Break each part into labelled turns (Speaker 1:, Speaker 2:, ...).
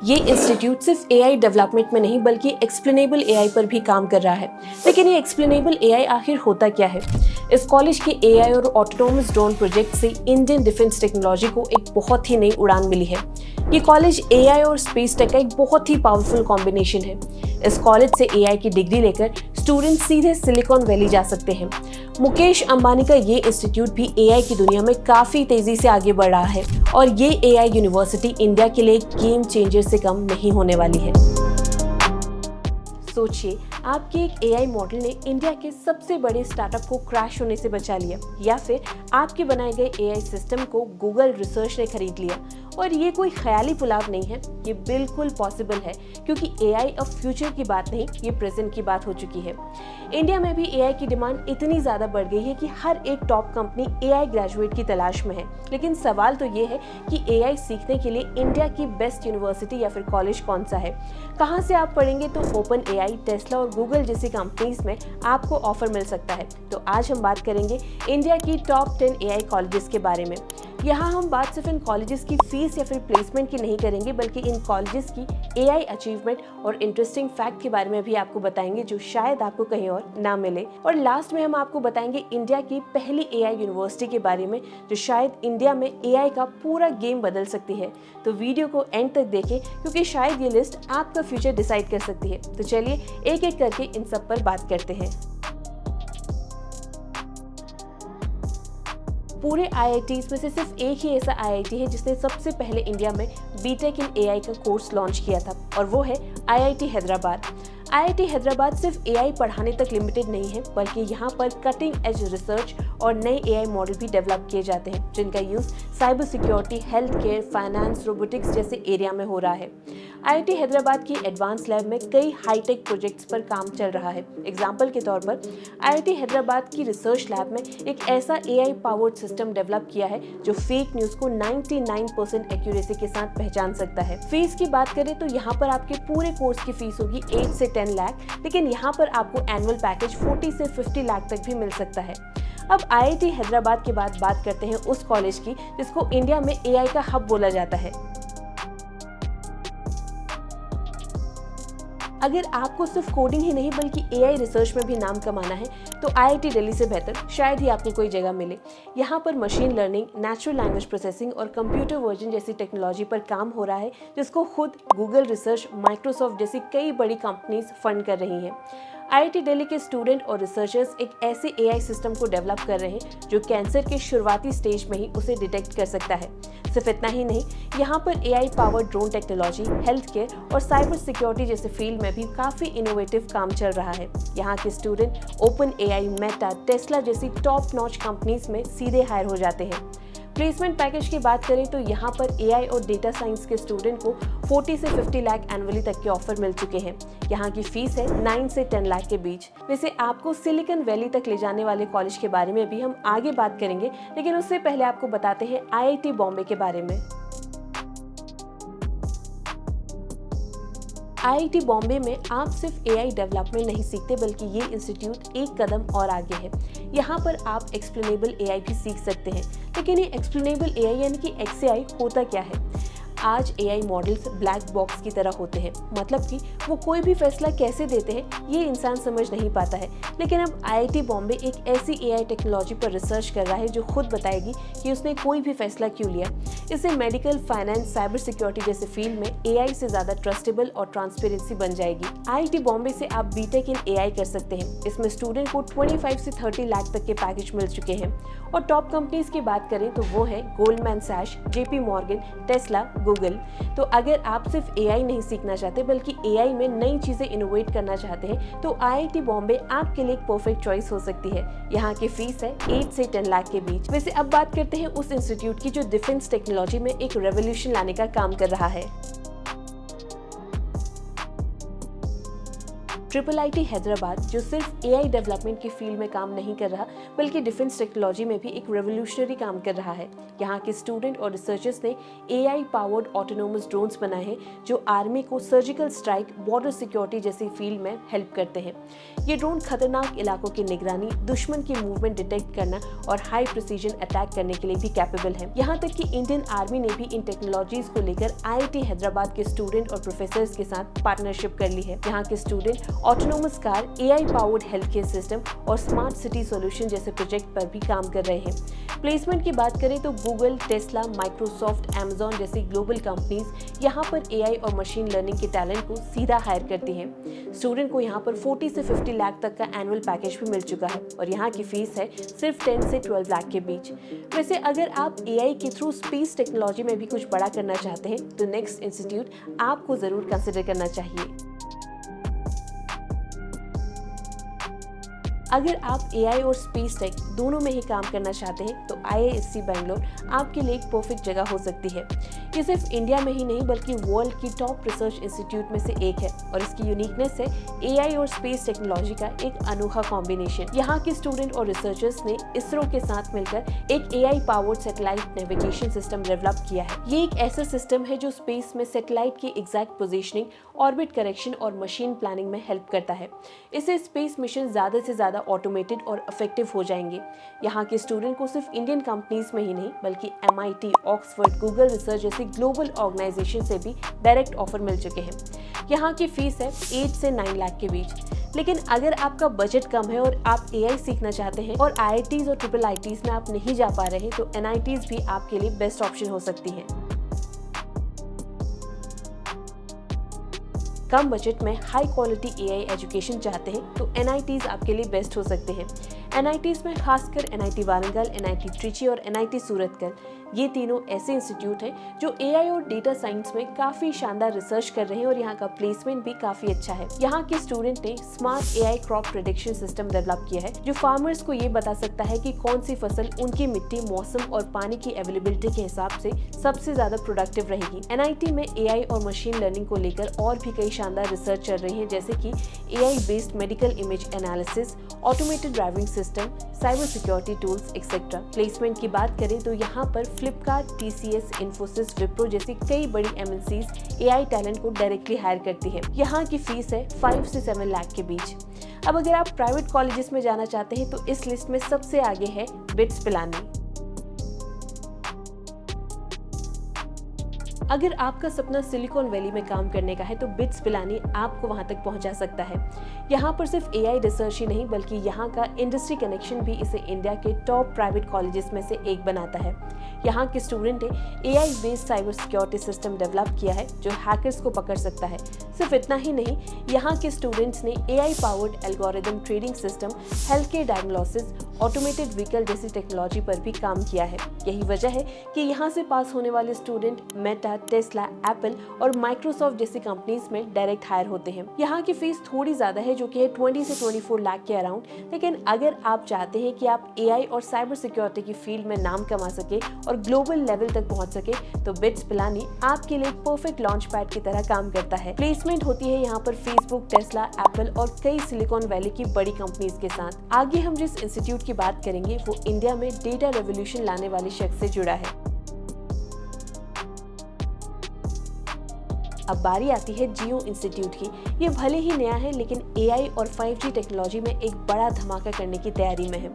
Speaker 1: ये इंस्टीट्यूट सिर्फ AI development में नहीं बल्कि एक्सप्लेनेबल एआई पर भी काम कर रहा है। लेकिन ये एक्सप्लेनेबल एआई आखिर होता क्या है? इस कॉलेज के एआई और ऑटोनोमस ड्रोन प्रोजेक्ट से इंडियन डिफेंस टेक्नोलॉजी को एक बहुत ही नई उड़ान मिली है। ये कॉलेज एआई और स्पेस टेक का एक बहुत ही पावरफुल कॉम्बिनेशन है। इस कॉलेज से एआई की डिग्री लेकर स्टूडेंट सीधे सिलिकॉन वैली जा सकते हैं। मुकेश अंबानी का ये इंस्टीट्यूट भी एआई की दुनिया में काफी तेजी से आगे बढ़ रहा है और ये एआई यूनिवर्सिटी इंडिया के लिए गेम चेंजर से कम नहीं होने वाली है। सोचिए, आपके एक एआई मॉडल ने इंडिया के सबसे बड़े स्टार्टअप को क्रैश होने से बचा लिया, या फिर आपके बनाए गए एआई सिस्टम को गूगल रिसर्च ने खरीद लिया। और ये कोई ख्याली पुलाव नहीं है, ये बिल्कुल पॉसिबल है, क्योंकि एआई अब फ्यूचर की बात नहीं, ये प्रेजेंट की बात हो चुकी है। इंडिया में भी एआई की डिमांड इतनी ज़्यादा बढ़ गई है कि हर एक टॉप कंपनी एआई ग्रेजुएट की तलाश में है। लेकिन सवाल तो ये है कि एआई सीखने के लिए इंडिया की बेस्ट यूनिवर्सिटी या फिर कॉलेज कौन सा है? कहाँ से आप पढ़ेंगे? तो ओपन एआई, टेस्ला और गूगल जैसी कंपनीज में आपको ऑफर मिल सकता है। तो आज हम बात करेंगे इंडिया की टॉप 10 एआई कॉलेजेस के बारे में। यहाँ हम बात सिर्फ इन कॉलेजेस की फीस या फिर प्लेसमेंट की नहीं करेंगे, बल्कि इन कॉलेजेस की एआई अचीवमेंट और इंटरेस्टिंग फैक्ट के बारे में भी आपको बताएंगे, जो शायद आपको कहीं और ना मिले। और लास्ट में हम आपको बताएंगे इंडिया की पहली एआई यूनिवर्सिटी के बारे में, जो शायद इंडिया में एआई का पूरा गेम बदल सकती है। तो वीडियो को एंड तक देखें, क्योंकि शायद ये लिस्ट आपका फ्यूचर डिसाइड कर सकती है। तो चलिए एक एक करके इन सब पर बात करते हैं। पूरे आईआईटीज में से सिर्फ एक ही ऐसा आईआईटी है जिसने सबसे पहले इंडिया में बीटेक इन एआई का कोर्स लॉन्च किया था, और वो है आईआईटी हैदराबाद। आईआईटी हैदराबाद सिर्फ एआई पढ़ाने तक लिमिटेड नहीं है, बल्कि यहाँ पर कटिंग एज रिसर्च और नए एआई मॉडल भी डेवलप किए जाते हैं, जिनका use cyber security, health care, finance, robotics जैसे एरिया में हो रहा है। आईआईटी हैदराबाद की एडवांस लैब में कई हाईटेक प्रोजेक्ट्स पर काम चल रहा है। एग्जाम्पल के तौर पर आईआईटी हैदराबाद की रिसर्च लैब में एक ऐसा एआई पावर्ड सिस्टम डेवलप किया है जो फेक न्यूज को 99% एक्यूरेसी के साथ पहचान सकता है। फीस की बात करें तो यहाँ पर आपके पूरे कोर्स की फीस होगी 8 से 10 लाख, लेकिन यहाँ पर आपको एनुअल पैकेज 40 से 50 लाख तक भी मिल सकता है। अब आईआईटी हैदराबाद के बाद बात करते हैं उस कॉलेज की जिसको इंडिया में एआई का हब बोला जाता है। अगर आपको सिर्फ कोडिंग ही नहीं बल्कि एआई रिसर्च में भी नाम कमाना है, तो आईआईटी दिल्ली से बेहतर शायद ही आपको कोई जगह मिले। यहाँ पर machine learning, natural language processing और कंप्यूटर वर्जन जैसी टेक्नोलॉजी पर काम हो रहा है, जिसको खुद गूगल रिसर्च, माइक्रोसॉफ्ट जैसी कई बड़ी कंपनीज फंड कर रही हैं। आईआईटी दिल्ली के स्टूडेंट और रिसर्चर्स एक ऐसे एआई सिस्टम को डेवलप कर रहे हैं जो कैंसर के शुरुआती स्टेज में ही उसे डिटेक्ट कर सकता है। सिर्फ इतना ही नहीं, यहाँ पर AI powered drone technology, health care और साइबर सिक्योरिटी जैसे फील्ड में भी काफ़ी इनोवेटिव काम चल रहा है। यहाँ के student open AI, Meta, Tesla जैसी टॉप नॉच कंपनीज में सीधे हायर हो जाते हैं। प्लेसमेंट पैकेज की बात करें तो यहाँ पर एआई और डेटा साइंस के स्टूडेंट को 40 से 50 लाख एनुअली तक के ऑफर मिल चुके हैं। यहाँ की फीस है 9 से 10 लाख के बीच। वैसे आपको सिलिकॉन वैली तक ले जाने वाले कॉलेज के बारे में भी हम आगे बात करेंगे, लेकिन उससे पहले आपको बताते हैं आईआईटी बॉम्बे के बारे में। आईआईटी बॉम्बे में आप सिर्फ एआई डेवलपमेंट नहीं सीखते, बल्कि ये इंस्टीट्यूट एक कदम और आगे है। यहाँ पर आप एक्सप्लेनेबल एआई भी सीख सकते हैं। लेकिन ये एक्सप्लेनेबल एआई यानी कि एक्सएआई होता क्या है? आज एआई मॉडल्स ब्लैक बॉक्स की तरह होते हैं, मतलब कि वो कोई भी फैसला कैसे देते हैं ये इंसान समझ नहीं पाता है। लेकिन अब आईआईटी बॉम्बे एक ऐसी एआई टेक्नोलॉजी पर रिसर्च कर रहा है जो खुद बताएगी कि उसने कोई भी फैसला क्यों लिया। इससे मेडिकल, फाइनेंस, साइबर सिक्योरिटी जैसे फील्ड में एआई से ज़्यादा ट्रस्टेबल और ट्रांसपेरेंसी बन जाएगी। आईआईटी बॉम्बे से आप बीटेक इन एआई कर सकते हैं। इसमें स्टूडेंट को 25 से 30 लाख तक के पैकेज मिल चुके हैं। और टॉप कंपनीज की बात करें तो वो है Goldman सैश, JP Morgan, Tesla, Google. तो अगर आप सिर्फ एआई नहीं सीखना चाहते बल्कि एआई में नई चीजें इनोवेट करना चाहते हैं, तो आईआईटी बॉम्बे आपके लिए एक परफेक्ट चॉइस हो सकती है। यहाँ की फीस है 8 से 10 लाख के बीच। वैसे अब बात करते हैं उस इंस्टीट्यूट की जो डिफेंस टेक्नोलॉजी में एक रेवोल्यूशन लाने का काम कर रहा है। ट्रिपल आईटी हैदराबाद जो सिर्फ एआई डेवलपमेंट की फील्ड में काम नहीं कर रहा बल्कि डिफेंस टेक्नोलॉजी में भी एक रेवोल्यूशनरी काम कर रहा है। यहाँ के स्टूडेंट और रिसर्चर्स ने एआई पावर्ड ऑटोनोमस ड्रोन्स बनाए हैं जो आर्मी को सर्जिकल स्ट्राइक, बॉर्डर सिक्योरिटी जैसी फील्ड में हेल्प करते हैं। ये ड्रोन खतरनाक इलाकों की निगरानी, दुश्मन की मूवमेंट डिटेक्ट करना और हाई प्रिसीजन अटैक करने के लिए भी कैपेबल है। यहाँ तक कि इंडियन आर्मी ने भी इन टेक्नोलॉजीज को लेकर आईआईटी हैदराबाद के स्टूडेंट और प्रोफेसर्स के साथ पार्टनरशिप कर ली है। यहाँ के student autonomous car, AI powered health care system और स्मार्ट सिटी सॉल्यूशन जैसे प्रोजेक्ट पर भी काम कर रहे हैं। प्लेसमेंट की बात करें तो गूगल, टेस्ला, माइक्रोसॉफ्ट, अमेजॉन जैसी ग्लोबल कंपनीज यहाँ पर एआई और मशीन लर्निंग के टैलेंट को सीधा हायर करती हैं। स्टूडेंट को यहाँ पर 40 से 50 लाख तक का एनुअल पैकेज भी मिल चुका है और यहाँ की फीस है सिर्फ 10 से 12 लाख के बीच। वैसे अगर आप एआई के थ्रू स्पेस टेक्नोलॉजी में भी कुछ बड़ा करना चाहते हैं तो नेक्स्ट इंस्टीट्यूट आपको जरूर कंसिडर करना चाहिए। अगर आप एआई और स्पेस टेक दोनों में ही काम करना चाहते हैं तो आईआईएससी बेंगलोर आपके लिए एक परफेक्ट जगह हो सकती है। ये सिर्फ इंडिया में ही नहीं बल्कि वर्ल्ड की टॉप रिसर्च इंस्टीट्यूट में से एक है और इसकी यूनिकनेस है एआई और स्पेस टेक्नोलॉजी का एक अनोखा कॉम्बिनेशन। यहाँ के स्टूडेंट और रिसर्चर्स ने इसरो के साथ मिलकर एक AI powered satellite navigation system develop किया है। ये एक ऐसा सिस्टम है जो स्पेस में सैटेलाइट की एग्जैक्ट पोजीशनिंग, ऑर्बिट करेक्शन और मशीन प्लानिंग में हेल्प करता है। इससे स्पेस मिशन ज्यादा से ज्यादा ऑटोमेटेड और इफेक्टिव हो जाएंगे। यहाँ के स्टूडेंट को सिर्फ इंडियन कंपनीज में ही नहीं बल्कि एमआईटी, ऑक्सफोर्ड, गूगल रिसर्च जैसी ग्लोबल ऑर्गेनाइजेशन से भी डायरेक्ट ऑफर मिल चुके हैं। यहाँ की फीस है 8 से 9 लाख के बीच। लेकिन अगर आपका बजट कम है और आप एआई सीखना चाहते हैं और आईआईटीज और ट्रिपल आईटीज में आप नहीं जा पा रहे तो एनआईटीज भी आपके लिए बेस्ट ऑप्शन हो सकती है। कम बजट में हाई क्वालिटी एआई एजुकेशन चाहते हैं तो एनआईटीज आपके लिए बेस्ट हो सकते हैं। एनआईटीज में खासकर एनआईटी वारंगल, एनआईटी ट्रिची और एनआईटी सूरतगढ़, ये तीनों ऐसे इंस्टीट्यूट हैं जो एआई और डेटा साइंस में काफी शानदार रिसर्च कर रहे हैं और यहाँ का प्लेसमेंट भी काफी अच्छा है। यहाँ के स्टूडेंट ने smart AI crop prediction system develop किया है जो फार्मर्स को ये बता सकता है कि कौन सी फसल उनकी मिट्टी, मौसम और पानी की अवेलेबिलिटी के हिसाब से सबसे ज्यादा प्रोडक्टिव रहेगी। एनआईटी में एआई और मशीन लर्निंग को लेकर और भी कई शानदार रिसर्च चल रही है जैसे कि AI based medical image analysis, automated driving system, cyber security tools etcetera. Placement की बात करें तो यहाँ पर फ्लिपकार्ट, टीसीएस, इन्फोसिस, विप्रो जैसी कई बड़ी एमएनसीज एआई टैलेंट को डायरेक्टली हायर करती है। यहाँ की फीस है 5 से 7 लाख के बीच। अब अगर आप प्राइवेट कॉलेजेस में जाना चाहते हैं तो इस लिस्ट में सबसे आगे है बिट्स पिलानी। अगर आपका सपना सिलिकॉन वैली में काम करने का है तो बिट्स पिलानी आपको वहां तक पहुंचा सकता है। यहाँ पर सिर्फ एआई रिसर्च ही नहीं बल्कि यहाँ का इंडस्ट्री कनेक्शन भी इसे इंडिया के टॉप प्राइवेट कॉलेजेस में से एक बनाता है। यहाँ के स्टूडेंट ने AI based cyber security system develop किया है जो हैकर्स को पकड़ सकता है। सिर्फ इतना ही नहीं, यहाँ के स्टूडेंट्स ने AI powered algorithm trading system, health care diagnosis, automated vehicle जैसी टेक्नोलॉजी पर भी काम किया है। यही वजह है कि यहाँ से पास होने वाले स्टूडेंट मेटा, टेस्ला, एप्पल और माइक्रोसॉफ्ट जैसी कंपनीज में डायरेक्ट हायर होते हैं। यहाँ की फीस थोड़ी ज्यादा है जो कि है 20 से 24 लाख के अराउंड। लेकिन अगर आप चाहते हैं कि आप एआई और साइबर सिक्योरिटी की फील्ड में नाम कमा सके और ग्लोबल लेवल तक पहुंच सके तो बिट्स पिलानी आपके लिए परफेक्ट लॉन्च पैड की तरह काम करता है। प्लेसमेंट होती है यहाँ पर फेसबुक, टेस्ला, एप्पल और कई सिलिकॉन वैली की बड़ी कंपनीज के साथ। आगे हम जिस इंस्टीट्यूट की बात करेंगे वो इंडिया में डेटा रेवोल्यूशन लाने वाले शख्स से जुड़ा है। अब बारी आती है जियो इंस्टीट्यूट की। ये भले ही नया है लेकिन एआई और 5G टेक्नोलॉजी में एक बड़ा धमाका करने की तैयारी में है।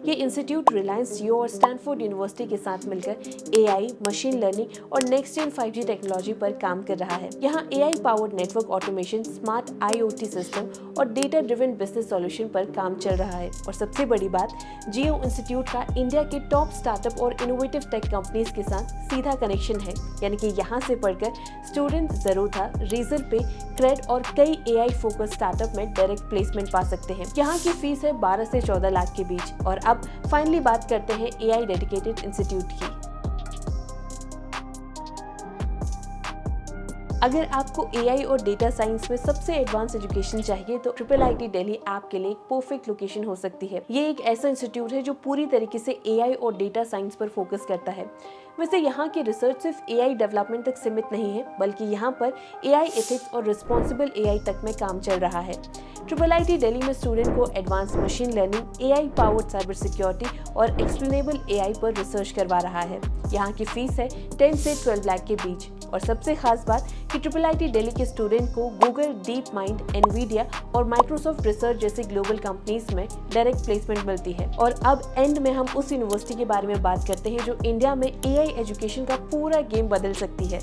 Speaker 1: ये इंस्टीट्यूट रिलायंस जियो और स्टैनफोर्ड यूनिवर्सिटी के साथ मिलकर एआई, मशीन लर्निंग और नेक्स्ट जेन 5G टेक्नोलॉजी पर काम कर रहा है। यहाँ AI powered network automation, smart IoT system और डेटा ड्रिवन बिजनेस सॉल्यूशन पर काम चल रहा है। और सबसे बड़ी बात, जियो इंस्टीट्यूट का इंडिया के टॉप स्टार्टअप और इनोवेटिव टेक कंपनीज के साथ सीधा कनेक्शन है, यानी कि यहाँ से पढ़कर स्टूडेंट था रीजर पे, क्रेड और कई एआई फोकस स्टार्टअप में डायरेक्ट प्लेसमेंट पा सकते हैं। यहाँ की फीस है 12 से 14 लाख के बीच। और अब फाइनली बात करते हैं एआई डेडिकेटेड इंस्टीट्यूट की। अगर आपको एआई और डेटा साइंस में सबसे एडवांस एजुकेशन चाहिए तो ट्रिपल आईटी दिल्ली आपके लिए एक परफेक्ट लोकेशन हो सकती है। ये एक ऐसा इंस्टीट्यूट है जो पूरी तरीके से एआई और डेटा साइंस पर फोकस करता है। वैसे यहाँ की रिसर्च सिर्फ एआई डेवलपमेंट तक सीमित नहीं है, बल्कि यहाँ पर एआई एथिक्स और रिस्पॉन्सिबल एआई तक में काम चल रहा है। IIIT दिल्ली में स्टूडेंट को advance machine learning, AI powered cyber security और एक्सप्लेनेबल एआई पर रिसर्च करवा रहा है। यहाँ की फीस है 10 से 12 लाख के बीच। और सबसे खास बात कि IIIT दिल्ली के स्टूडेंट को गूगल, डीप माइंड, एनवीडिया और माइक्रोसॉफ्ट रिसर्च जैसी ग्लोबल कंपनीज में डायरेक्ट प्लेसमेंट मिलती है। और अब एंड में हम उस यूनिवर्सिटी के बारे में बात करते हैं जो इंडिया में एआई एजुकेशन का पूरा गेम बदल सकती है।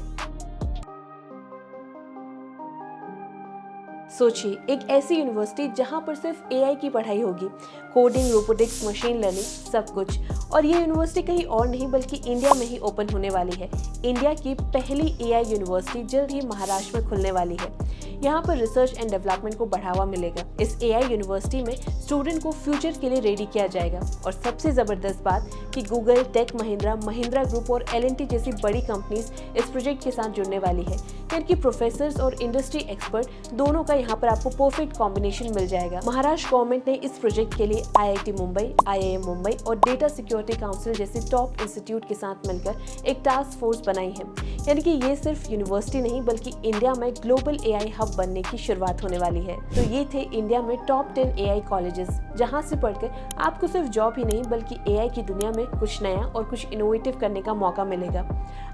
Speaker 1: सोचिए, एक ऐसी यूनिवर्सिटी जहां पर सिर्फ एआई की पढ़ाई होगी, कोडिंग, रोबोटिक्स, मशीन लर्निंग, सब कुछ। और ये यूनिवर्सिटी कहीं और नहीं बल्कि इंडिया में ही ओपन होने वाली है। इंडिया की पहली एआई यूनिवर्सिटी जल्द ही महाराष्ट्र में खुलने वाली है। यहाँ पर रिसर्च एंड डेवलपमेंट को बढ़ावा मिलेगा। इस एआई यूनिवर्सिटी में स्टूडेंट को फ्यूचर के लिए रेडी किया जाएगा। और सबसे ज़बरदस्त बात कि Google, Tech Mahindra, Mahindra group और एल&टी जैसी बड़ी कंपनीज इस प्रोजेक्ट के साथ जुड़ने वाली है। इनकी प्रोफेसर्स और इंडस्ट्री एक्सपर्ट दोनों का यहाँ पर आपको परफेक्ट कॉम्बिनेशन मिल जाएगा। महाराष्ट्र गवर्नमेंट ने इस प्रोजेक्ट के लिए IIT मुंबई, IIM मुंबई और डेटा सिक्योरिटी काउंसिल जैसे टॉप इंस्टीट्यूट के साथ मिलकर एक टास्क फोर्स बनाई है। यानी कि ये सिर्फ यूनिवर्सिटी नहीं बल्कि इंडिया में ग्लोबल एआई हब बनने की शुरुआत होने वाली है। तो ये थे इंडिया में टॉप 10 एआई कॉलेजेस, जहां से पढ़कर आपको सिर्फ जॉब ही नहीं बल्कि एआई की दुनिया में कुछ नया और कुछ इनोवेटिव करने का मौका मिलेगा।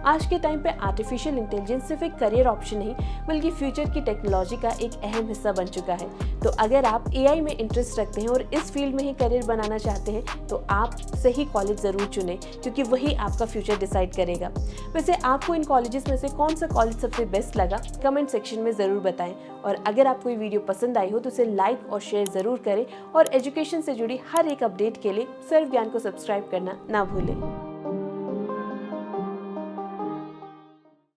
Speaker 1: आज के टाइम पे आर्टिफिशियल इंटेलिजेंस सिर्फ एक करियर ऑप्शन नहीं बल्कि फ्यूचर की टेक्नोलॉजी का एक अहम हिस्सा बन चुका है। तो अगर आप एआई में इंटरेस्ट रखते हैं और इस फील्ड में ही करियर बनाना चाहते हैं तो आप सही कॉलेज ज़रूर चुनें, क्योंकि वही आपका फ्यूचर डिसाइड करेगा। वैसे आपको इन कॉलेजेस में से कौन सा कॉलेज सबसे बेस्ट लगा, कमेंट सेक्शन में ज़रूर बताएं। और अगर आपको ये वीडियो पसंद आई हो तो इसे लाइक और शेयर ज़रूर करें और एजुकेशन से जुड़ी हर एक अपडेट के लिए सर्व ज्ञान को सब्सक्राइब करना ना भूलें।